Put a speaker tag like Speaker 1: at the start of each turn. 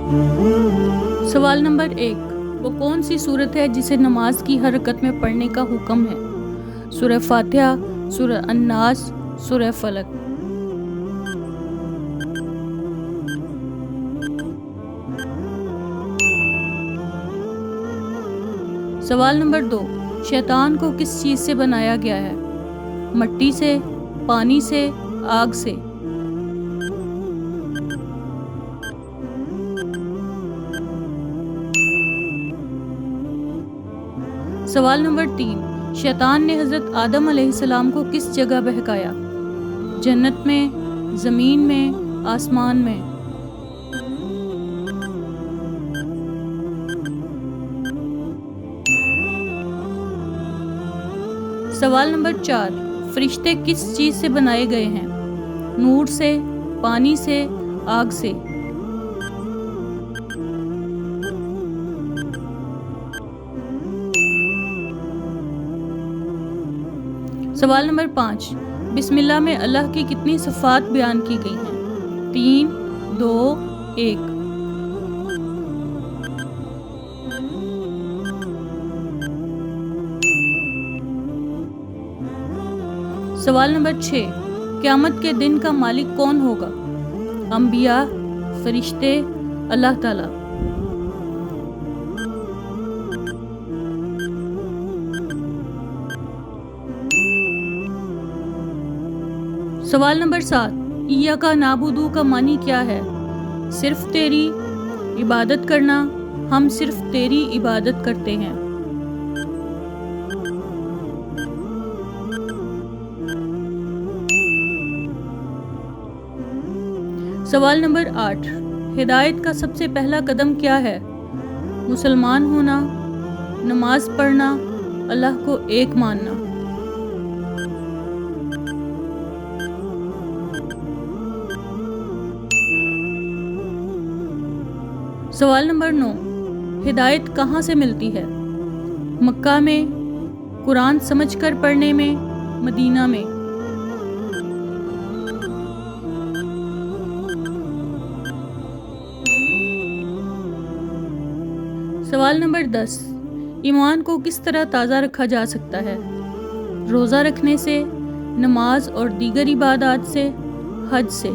Speaker 1: سوال نمبر 1، وہ کون سی صورت ہے جسے نماز کی ہر رکعت میں پڑھنے کا حکم ہے؟ سورہ فاتحہ، سورہ الناس، سورہ فلق۔ سوال نمبر 2، شیطان کو کس چیز سے بنایا گیا ہے؟ مٹی سے، پانی سے، آگ سے؟ سوال نمبر 3، شیطان نے حضرت آدم علیہ السلام کو کس جگہ بہکایا؟ جنت میں، زمین میں، آسمان میں؟ سوال نمبر 4، فرشتے کس چیز سے بنائے گئے ہیں؟ نور سے، پانی سے، آگ سے؟ سوال نمبر 5، بسم اللہ میں اللہ کی کتنی صفات بیان کی گئی ہیں؟ 3، 2، 1؟ سوال نمبر 6، قیامت کے دن کا مالک کون ہوگا؟ انبیاء، فرشتے، اللہ تعالی؟ سوال نمبر 7، ایاک نعبد کا معنی کیا ہے؟ صرف تیری عبادت کرنا، ہم صرف تیری عبادت کرتے ہیں۔ سوال نمبر 8، ہدایت کا سب سے پہلا قدم کیا ہے؟ مسلمان ہونا، نماز پڑھنا، اللہ کو ایک ماننا؟ سوال نمبر 9، ہدایت کہاں سے ملتی ہے؟ مکہ میں، قرآن سمجھ کر پڑھنے میں، مدینہ میں؟ سوال نمبر 10، ایمان کو کس طرح تازہ رکھا جا سکتا ہے؟ روزہ رکھنے سے، نماز اور دیگر عبادات سے، حج سے؟